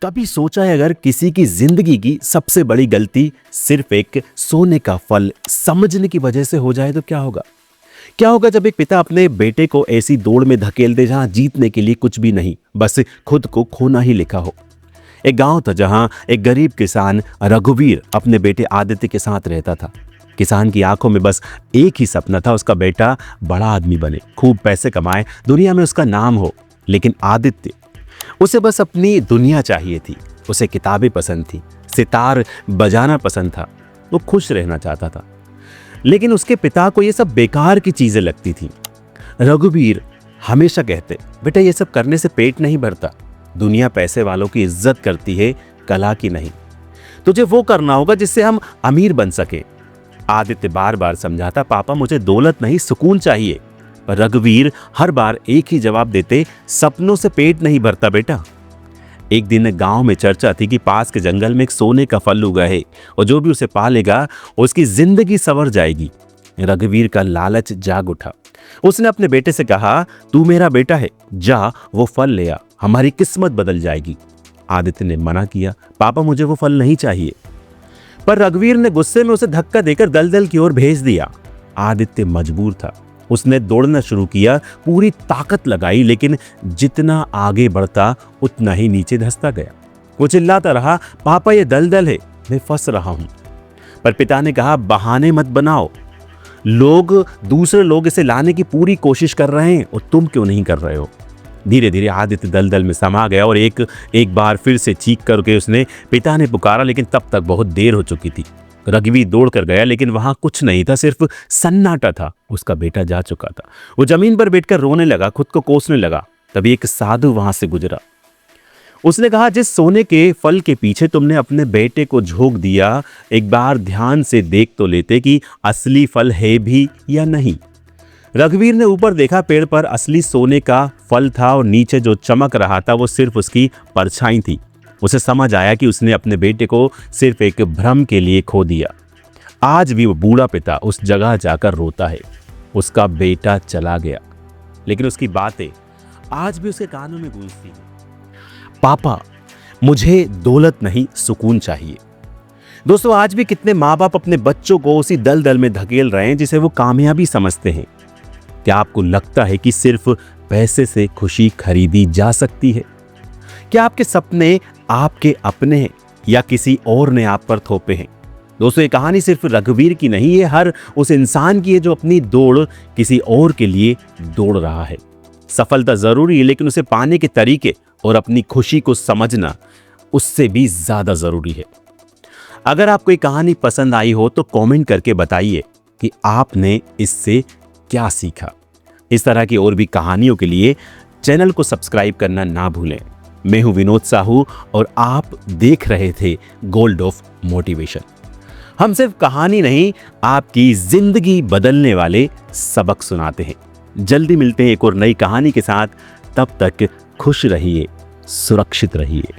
कभी सोचा है अगर किसी की जिंदगी की सबसे बड़ी गलती सिर्फ एक सोने का फल समझने की वजह से हो जाए तो क्या होगा? क्या होगा जब एक पिता अपने बेटे को ऐसी दौड़ में धकेल दे जहां जीतने के लिए कुछ भी नहीं, बस खुद को खोना ही लिखा हो। एक गांव था जहां एक गरीब किसान रघुवीर अपने बेटे आदित्य के साथ रहता था। किसान की आंखों में बस एक ही सपना था, उसका बेटा बड़ा आदमी बने, खूब पैसे कमाए, दुनिया में उसका नाम हो। लेकिन आदित्य, उसे बस अपनी दुनिया चाहिए थी। उसे किताबें पसंद थी, सितार बजाना पसंद था, वो खुश रहना चाहता था। लेकिन उसके पिता को ये सब बेकार की चीजें लगती थी। रघुवीर हमेशा कहते, बेटा ये सब करने से पेट नहीं भरता, दुनिया पैसे वालों की इज्जत करती है, कला की नहीं। तुझे वो करना होगा जिससे हम अमीर बन सके। आदित्य बार बार समझाता, पापा मुझे दौलत नहीं सुकून चाहिए। पर रघुवीर हर बार एक ही जवाब देते, सपनों से पेट नहीं भरता बेटा। एक दिन गांव में चर्चा थी कि पास के जंगल में एक सोने का फल उगा है और जो भी उसे पालेगा उसकी जिंदगी संवर जाएगी। रघुवीर का लालच जाग उठा। उसने अपने बेटे से कहा, तू मेरा बेटा है, जा वो फल ले आ, हमारी किस्मत बदल जाएगी। आदित्य ने मना किया, पापा मुझे वो फल नहीं चाहिए। पर रघुवीर ने गुस्से में उसे धक्का देकर दलदल की ओर भेज दिया। आदित्य मजबूर था, उसने दौड़ना शुरू किया, पूरी ताकत लगाई, लेकिन जितना आगे बढ़ता उतना ही नीचे धंसता गया। वो चिल्लाता रहा, पापा ये दलदल है, मैं फंस रहा हूं। पर पिता ने कहा, बहाने मत बनाओ, दूसरे लोग इसे लाने की पूरी कोशिश कर रहे हैं और तुम क्यों नहीं कर रहे हो। धीरे धीरे आदित्य दलदल में समा गया और एक बार फिर से चीख करके उसने पिता ने पुकारा, लेकिन तब तक बहुत देर हो चुकी थी। रघुवीर दौड़ कर गया, लेकिन वहां कुछ नहीं था, सिर्फ सन्नाटा था। उसका बेटा जा चुका था। वो जमीन पर बैठकर रोने लगा, खुद को कोसने लगा। तभी एक साधु वहां से गुजरा। उसने कहा, जिस सोने के फल के पीछे तुमने अपने बेटे को झोंक दिया, एक बार ध्यान से देख तो लेते कि असली फल है भी या नहीं। रघुवीर ने ऊपर देखा, पेड़ पर असली सोने का फल था और नीचे जो चमक रहा था वो सिर्फ उसकी परछाई थी। उसे समझ आया कि उसने अपने बेटे को सिर्फ एक भ्रम के लिए खो दिया। आज भी वो बूढ़ा पिता उस जगह जाकर रोता है। उसका बेटा चला गया, लेकिन उसकी बातें आज भी उसके कानों में गूंजती हैं। पापा मुझे दौलत नहीं सुकून चाहिए। दोस्तों, आज भी कितने माँ बाप अपने बच्चों को उसी दलदल में धकेल रहे हैं जिसे वो कामयाबी समझते हैं। क्या आपको लगता है कि सिर्फ पैसे से खुशी खरीदी जा सकती है? क्या आपके सपने आपके अपने हैं या किसी और ने आप पर थोपे हैं? दोस्तों, ये कहानी सिर्फ रघुवीर की नहीं है, हर उस इंसान की है जो अपनी दौड़ किसी और के लिए दौड़ रहा है। सफलता जरूरी है, लेकिन उसे पाने के तरीके और अपनी खुशी को समझना उससे भी ज्यादा जरूरी है। अगर आपको ये कहानी पसंद आई हो तो कमेंट करके बताइए कि आपने इससे क्या सीखा। इस तरह की और भी कहानियों के लिए चैनल को सब्सक्राइब करना ना भूलें। मैं हूं विनोद साहू और आप देख रहे थे गोल्ड ऑफ मोटिवेशन। हम सिर्फ कहानी नहीं, आपकी जिंदगी बदलने वाले सबक सुनाते हैं। जल्दी मिलते हैं एक और नई कहानी के साथ। तब तक खुश रहिए, सुरक्षित रहिए।